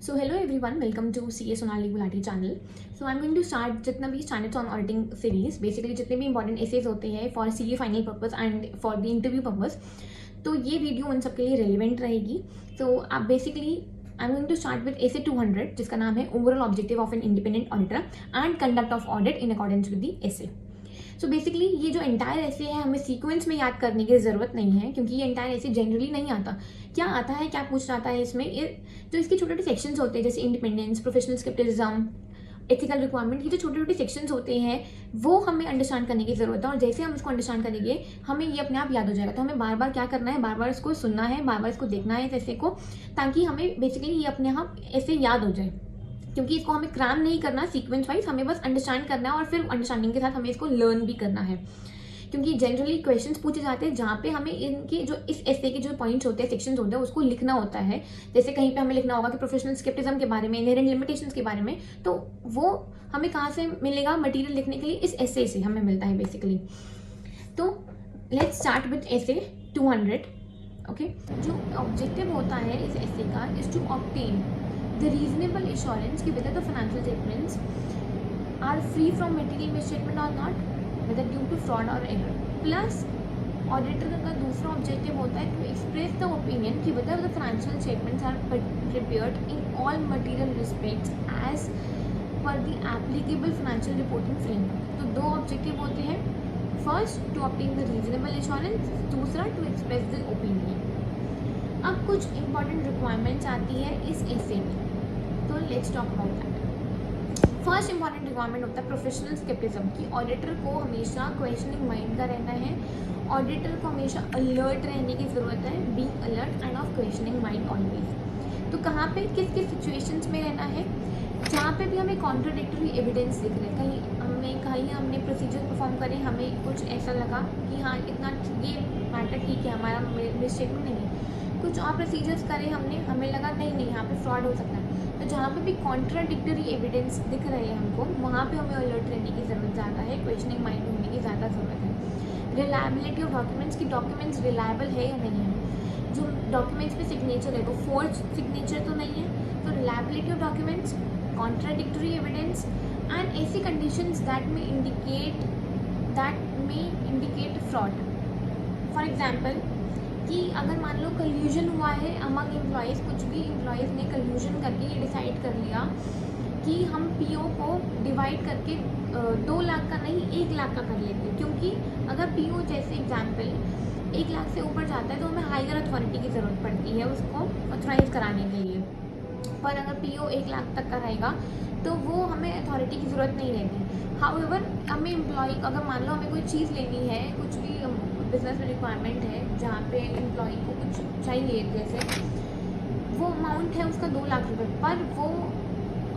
So hello everyone, welcome to CA Sonali Gulati channel. So I'm going to start जितना भी standards on auditing series, basically जितने भी important essays होते हैं for CA final purpose and for the interview purpose, तो ये video उन सबके लिए relevant रहेगी. So आप basically I'm going to start with essay 200 जिसका नाम है overall objective of an independent auditor and conduct of audit in accordance with the essay. So basically ये जो एंटायर ऐसे है हमें सीक्वेंस में याद करने की ज़रूरत नहीं है, क्योंकि ये एंटायर ऐसे जनरली नहीं आता. क्या आता है, क्या पूछ जाता है इसमें, जो इसके छोटे छोटे सेक्शंस होते हैं जैसे independence, professional scepticism, ethical requirement, ये जो छोटे छोटे सेक्शंस होते हैं वो हमें अंडरस्टैंड करने की ज़रूरत है. और जैसे हम इसको अंडरस्टैंड करेंगे हमें ये अपने आप याद हो जाएगा. तो हमें बार बार क्या करना है, बार बार इसको सुनना है, बार बार इसको देखना है इस ऐसे को, ताकि हमें बेसिकली ये अपने आप ऐसे याद हो जाए. क्योंकि इसको हमें क्रैम नहीं करना सीक्वेंस वाइज, हमें बस अंडरस्टैंड करना है और फिर अंडरस्टैंडिंग के साथ हमें इसको लर्न भी करना है. क्योंकि जनरली क्वेश्चंस पूछे जाते हैं जहाँ पे हमें इनके जो इस ऐसे के जो पॉइंट्स होते हैं, सेक्शंस होते हैं, उसको लिखना होता है. जैसे कहीं पे हमें लिखना होगा कि प्रोफेशनल स्केप्टिज्म के बारे में, इनहेरेंट लिमिटेशंस के बारे में, तो वो हमें कहाँ से मिलेगा, मटीरियल लिखने के लिए इस ऐसे से हमें मिलता है बेसिकली. तो लेट्स स्टार्ट विथ ऐसे 200. ओके, जो ऑब्जेक्टिव होता है इस ऐसे का is to obtain the reasonable assurance कि whether the financial statements are free from material misstatement or not, whether due to fraud or error. Plus auditor का दूसरा ऑब्जेक्टिव होता है टू एक्सप्रेस द ओपिनियन कि whether the financial statements are prepared in all material respects as per the applicable financial reporting framework. तो दो objective होते हैं, first to obtain the reasonable assurance, दूसरा टू एक्सप्रेस द ओपिनियन. अब कुछ important requirements आती है इस ऐसे में, तो let's talk about that. First important requirement होता है प्रोफेशनल स्केप्टिज्म की. ऑडिटर को हमेशा क्वेश्चनिंग माइंड का रहना है. ऑडिटर को हमेशा अलर्ट रहने की ज़रूरत है, being alert end of questioning mind always. तो कहाँ पे किस किस सिचुएशंस में रहना है, जहाँ पे भी हमें कॉन्ट्राडिक्टरी एविडेंस दिख रहे हैं, कहीं हमने प्रोसीजर परफॉर्म करे, हमें कुछ ऐसा लगा कि हाँ इतना ये मैटर ठीक है, हमारा मिस्टेक नहीं है, कुछ और प्रोसीजर्स करें हमने, हमें लगा नहीं यहाँ पे फ्रॉड हो सकता है. तो जहाँ पे भी कॉन्ट्राडिक्टरी एविडेंस दिख रहे हैं हमको, वहाँ पे हमें अलर्ट रहने की ज़रूरत ज़्यादा है, क्वेश्चनिंग माइंड होने की ज़्यादा ज़रूरत है. रिलायबिलिटी ऑफ डॉक्यूमेंट्स की डॉक्यूमेंट्स रिलायबल है या नहीं है, जो डॉक्यूमेंट्स पे सिग्नेचर है वो फोर्ज सिग्नेचर तो नहीं है. तो reliability of documents, contradictory evidence and ऐसी कंडीशंस दैट में इंडिकेट फ्रॉड. फॉर एग्जाम्पल कि अगर मान लो कल्यूजन हुआ है अमंग एम्प्लॉयज़, कुछ भी एम्प्लॉयज़ ने कल्यूजन करके ये डिसाइड कर लिया कि हम पीओ को डिवाइड करके 2 लाख का नहीं 1 लाख का कर लेते हैं. क्योंकि अगर पीओ जैसे एग्जाम्पल 1 लाख से ऊपर जाता है तो हमें हायर अथॉरिटी की ज़रूरत पड़ती है उसको ऑथराइज कराने के लिए. पर अगर पीओ 1 लाख तक का रहेगा तो वो हमें अथॉरिटी की ज़रूरत नहीं रहती. हाउएवर हमें एम्प्लॉय, अगर मान लो हमें कोई चीज़ लेनी है, कुछ भी बिजनेस में रिक्वायरमेंट है जहाँ पे एम्प्लॉय को कुछ चाहिए, जैसे वो अमाउंट है उसका 2 लाख रुपए, पर वो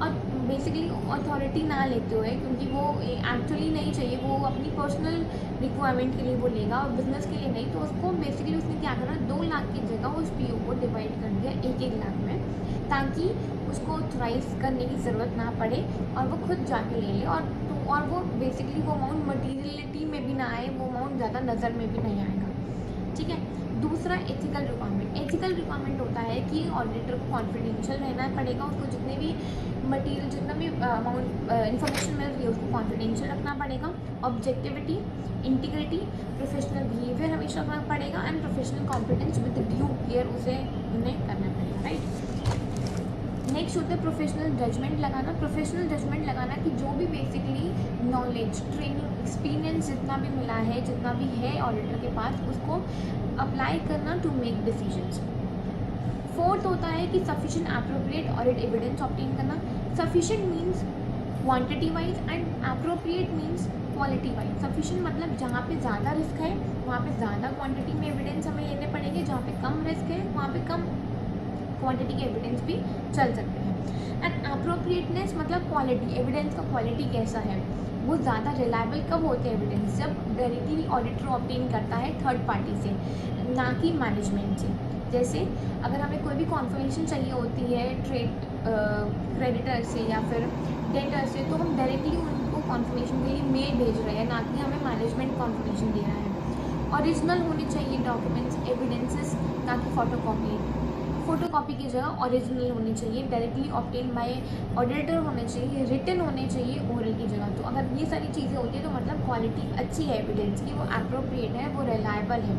और बेसिकली अथॉरिटी ना लेते हुए, क्योंकि वो एक्चुअली नहीं चाहिए, वो अपनी पर्सनल रिक्वायरमेंट के लिए वो लेगा और बिजनेस के लिए नहीं, तो उसको बेसिकली उसने क्या करा, 2 लाख की जगह उस पीओ को डिवाइड कर दिया 1-1 लाख में, ताकि उसको ऑथराइज करने की ज़रूरत ना पड़े और वो खुद जाके ले ले. और वो बेसिकली वो अमाउंट मटीरियलिटी में भी ना आए, वो अमाउंट ज़्यादा नज़र में भी नहीं आएगा. ठीक है. दूसरा एथिकल रिक्वायरमेंट. एथिकल रिक्वायरमेंट होता है कि ऑडिटर को कॉन्फिडेंशियल रहना पड़ेगा, उसको जितने भी मटीरियल, जितना भी अमाउंट इन्फॉर्मेशन मिल रही है उसको कॉन्फिडेंशियल रखना पड़ेगा. ऑब्जेक्टिविटी, इंटीग्रिटी, प्रोफेशनल बिहेवियर हमेशा रखना पड़ेगा and professional competence with due care उसे उन्हें करना पड़ेगा. राइट. नेक्स्ट होता है प्रोफेशनल जजमेंट लगाना. प्रोफेशनल जजमेंट लगाना कि जो भी बेसिकली नॉलेज, ट्रेनिंग, एक्सपीरियंस जितना भी मिला है, जितना भी है ऑडिटर के पास, उसको अप्लाई करना टू मेक डिसीजंस. फोर्थ होता है कि sufficient appropriate audit evidence obtain करना. Sufficient means quantity wise and appropriate means quality wise. Sufficient मतलब जहाँ पे ज़्यादा रिस्क है वहाँ पे ज़्यादा क्वांटिटी में एविडेंस हमें लेने पड़ेंगे, जहाँ पे कम रिस्क है वहाँ पे कम क्वांटिटी के एविडेंस भी चल सकते हैं. एंड अप्रोप्रिएटनेस मतलब क्वालिटी, एविडेंस का क्वालिटी कैसा है, वो ज़्यादा रिलायबल कब होते हैं एविडेंस, जब डायरेक्टली ऑडिटर ऑब्टेन करता है थर्ड पार्टी से, ना कि मैनेजमेंट से. जैसे अगर हमें कोई भी कॉन्फर्मेशन चाहिए होती है ट्रेड क्रेडिटर से या फिर डेटर से, तो हम डायरेक्टली उनको कॉन्फर्मेशन के लिए मेल भेज रहे हैं, ना कि हमें मैनेजमेंट कॉन्फर्मेशन दे रहा है. ओरिजिनल होने चाहिए डॉक्यूमेंट्स, एविडेंसेस, ना कि फोटोकॉपी. फोटोकॉपी की जगह ओरिजिनल होनी चाहिए, डायरेक्टली ऑब्टेन बाय ऑडिटर होने चाहिए, रिटन होने चाहिए ओरल की जगह। तो अगर ये सारी चीज़ें होती है तो मतलब क्वालिटी अच्छी है एविडेंस की, वो अप्रोप्रिएट है, वो रिलायबल है।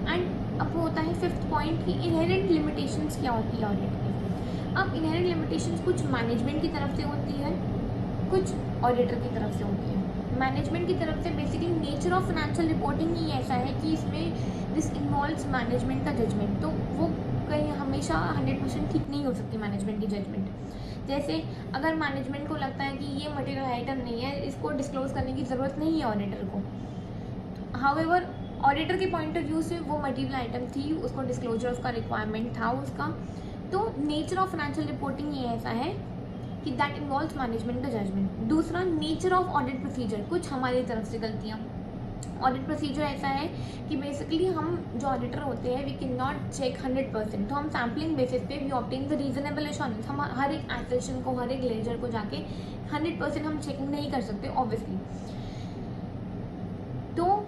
एंड अब होता है फिफ्थ पॉइंट कि इनहेरेंट लिमिटेशंस क्या होती है ऑडिट की। अब इनहेरेंट लिमिटेशंस कुछ मैनेजमेंट की तरफ से होती है, कुछ ऑडिटर की तरफ से होती है। मैनेजमेंट की तरफ से basically nature of financial reporting ही ऐसा है कि इसमें दिस इन्वॉल्व्स मैनेजमेंट का जजमेंट, तो वो कहीं हमेशा 100% ठीक नहीं हो सकती मैनेजमेंट की जजमेंट। जैसे अगर मैनेजमेंट को लगता है कि ये मटेरियल आइटम नहीं है, इसको डिस्क्लोज करने की ज़रूरत नहीं है ऑडिटर को, हाउएवर ऑडिटर के पॉइंट ऑफ व्यू से वो मटेरियल आइटम थी, उसको डिस्क्लोजर उसका रिक्वायरमेंट था उसका। तो नेचर ऑफ फाइनेंशियल रिपोर्टिंग ये ऐसा है कि दैट इन्वॉल्व्स मैनेजमेंट का जजमेंट। दूसरा नेचर ऑफ ऑडिट प्रोसीजर, कुछ हमारी तरफ से गलतियाँ। ऑडिट प्रोसीजर ऐसा है कि बेसिकली हम जो ऑडिटर होते हैं वी कैन नॉट चेक 100%, तो हम सैम्पलिंग बेसिस पे we obtain the reasonable assurance. हम हर एक एसेशन को, हर एक लेजर को जाके 100% हम चेकिंग नहीं कर सकते ऑब्वियसली। तो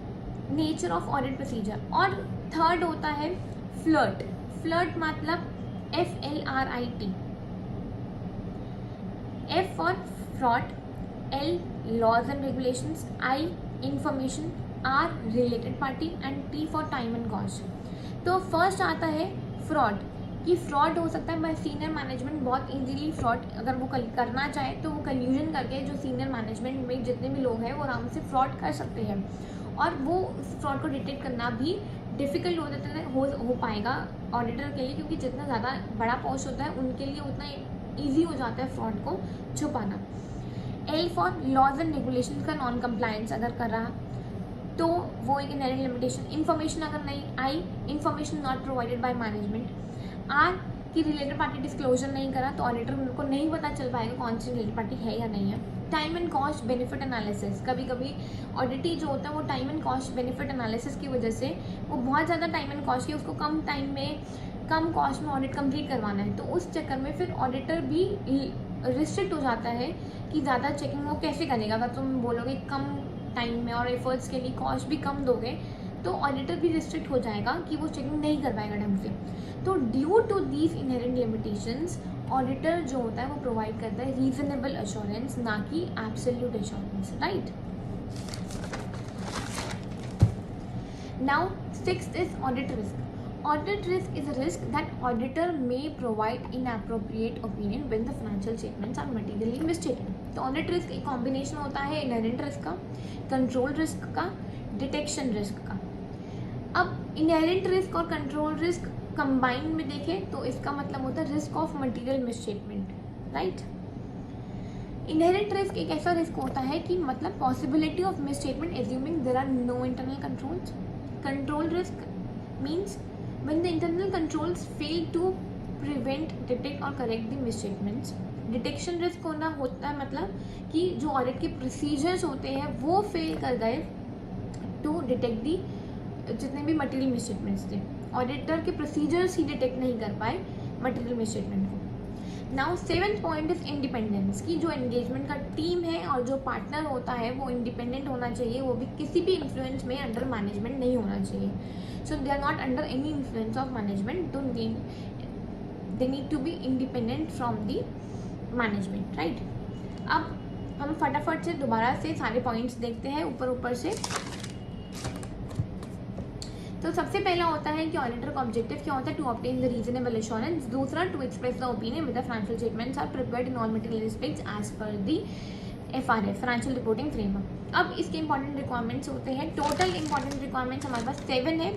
नेचर ऑफ ऑडिट प्रोसीजर। और थर्ड होता है फ्लर्ट। फ्लर्ट मतलब FLRIT, F for fraud, L laws and regulations, I information, R related party and T for time and cost. तो फर्स्ट आता है फ्रॉड, कि फ्रॉड हो सकता है बाय सीनियर मैनेजमेंट। बहुत इजीली फ्रॉड अगर वो करना चाहे तो वो कन्फ्यूजन करके जो सीनियर मैनेजमेंट में जितने भी लोग हैं वो आराम से फ्रॉड कर सकते हैं, और वो फ्रॉड को डिटेक्ट करना भी डिफ़िकल्ट हो पाएगा ऑडिटर के लिए, क्योंकि जितना ज़्यादा बड़ा पोस्ट होता है उनके लिए उतना ईजी हो जाता है फ्रॉड को छुपाना। L for laws and regulation का नॉन कंप्लायंस अगर कर रहा तो वो एक इनहेरेंट लिमिटेशन। इन्फॉर्मेशन अगर नहीं, I information not provided by management, R की रिलेटेड पार्टी डिस्क्लोजर नहीं करा तो ऑडिटर को नहीं पता चल पाएगा कौन सी रिलेटेड पार्टी है या नहीं है। Time and cost benefit analysis, कभी कभी ऑडिटी जो होता है वो time and cost benefit analysis की वजह से वो बहुत ज़्यादा टाइम एंड कॉस्ट की, उसको कम टाइम में कम कॉस्ट में ऑडिट कंप्लीट करवाना है, तो उस चक्कर में फिर ऑडिटर भी रिस्ट्रिक्ट हो जाता है कि ज़्यादा चेकिंग वो कैसे करेगा। अगर तुम बोलोगे कम टाइम में और एफर्ट्स के लिए कॉस्ट भी कम दोगे तो ऑडिटर भी रिस्ट्रिक्ट हो जाएगा कि वो चेकिंग नहीं कर पाएगा ढंग से। तो due to these inherent limitations auditor जो होता है वो प्रोवाइड करता है रीजनेबल एश्योरेंस, ना कि absolute assurance, right. Now sixth is audit risk. Audit risk is a risk that auditor may provide inappropriate opinion when the financial statements are materially misstated. तो audit risk एक combination होता है inherent risk का, control risk का, detection risk का। अब inherent risk और control risk combine में देखें तो इसका मतलब होता है risk of material misstatement, right. Inherent risk एक ऐसा रिस्क होता है कि मतलब possibility of misstatement assuming there are no internal controls. Control risk means when the internal controls fail to prevent, detect or correct the misstatements. Detection risk होना होता है मतलब कि जो ऑडिट के प्रोसीजर्स होते हैं वो फेल कर गए टू डिटेक्ट दी जितने भी मटेरियल मिसस्टेटमेंट्स थे, ऑडिटर के प्रोसीजर्स ही डिटेक्ट नहीं कर पाए मटेरियल मिसस्टेटमेंट को। Now seventh point is independence, की जो एंगेजमेंट का टीम है और जो पार्टनर होता है वो इंडिपेंडेंट होना चाहिए, वो भी किसी भी इन्फ्लुएंस में अंडर मैनेजमेंट नहीं होना चाहिए। So they are not under any influence of management, तो they need to be independent from the management, right. अब हम फटाफट से दोबारा से सारे पॉइंट्स देखते हैं ऊपर से। तो सबसे पहला होता है कि ऑडिटर का ऑब्जेक्टिव क्या होता है, to obtain the reasonable assurance. दूसरा, to express the opinion with the financial statements are prepared in all material respects as per the FRF financial reporting framework. अब इसके इंपॉर्टेंट रिक्वायरमेंट्स होते हैं, टोटल इंपॉर्टेंट रिक्वायरमेंट्स हमारे पास 7 है।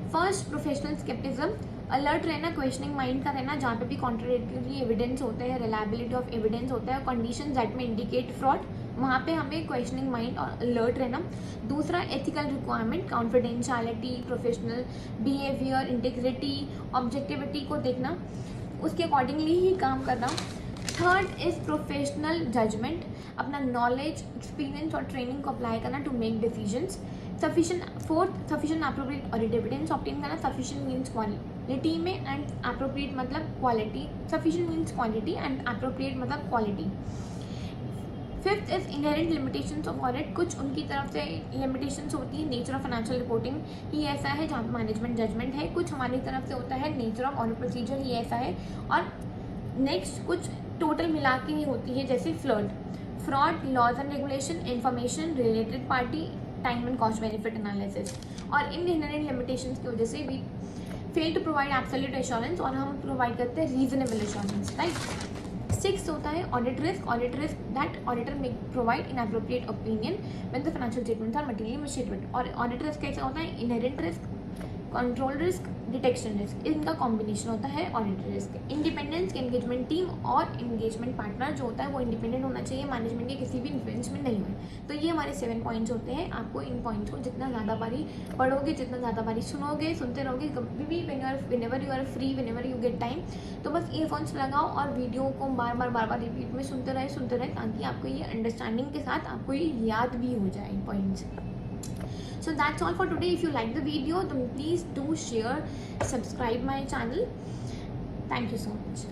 First, professional scepticism, alert रहना, questioning mind का रहना, जहाँ पे भी कॉन्ट्राडिक्टरी एविडेंस होते हैं, रिलायबिलिटी ऑफ एविडेंस होता है, कंडीशन दैट में इंडिकेट फ्रॉड, वहाँ पे हमें क्वेश्चनिंग माइंड और अलर्ट रहना। दूसरा, ethical requirement, confidentiality, professional behaviour, integrity, objectivity को देखना, उसके अकॉर्डिंगली ही काम करना। थर्ड इज प्रोफेशनल जजमेंट, अपना नॉलेज, एक्सपीरियंस और ट्रेनिंग को अप्लाई करना to make decisions. Fourth, sufficient appropriate audit evidence obtain करना। सफिशिएंट मीन्स क्वालिटी में एंड एप्रोप्रिएट मतलब quality, sufficient means quantity and appropriate मतलब quality. Fifth is inherent limitations of audit, कुछ उनकी तरफ से लिमिटेशंस होती है, नेचर ऑफ फाइनेंशियल रिपोर्टिंग ही ऐसा है जहाँ पे मैनेजमेंट जजमेंट है, कुछ हमारी तरफ से होता है नेचर ऑफ ऑडिट प्रोसीजर ही ऐसा है, और नेक्स्ट कुछ टोटल मिला के ही होती है जैसे fraud, laws and regulation, information, related party, time and cost benefit analysis. और इन इनहेरेंट लिमिटेशंस की वजह से भी fail to provide absolute assurance, और हम प्रोवाइड करते हैं रीजनेबल एश्योरेंस, राइट। सिक्स होता है audit risk that auditor may provide inappropriate opinion when the financial statements are materially misstated. और ऑडिट रिस्क कैसा होता है, inherent risk, control risk, detection risk, इनका कॉम्बिनेशन होता है audit risk. Independence, engagement team और एंगेजमेंट पार्टनर जो होता है वो इंडिपेंडेंट होना चाहिए, मैनेजमेंट के किसी भी इन्फ्लुएंस में नहीं हो। तो ये हमारे 7 पॉइंट्स होते हैं। आपको इन पॉइंट्स को जितना ज़्यादा बारी पढ़ोगे, जितना ज़्यादा बारी सुनोगे, सुनते रहोगे, कभी भी whenever you are free, whenever you get time, तो बस ईयरफोन्स लगाओ और वीडियो को बार बार रिपीट में सुनते रहे, ताकि आपको ये अंडरस्टैंडिंग के साथ आपको ये याद भी हो जाए points. So that's all for today. If you like the video, then please do share, subscribe my channel. Thank you so much.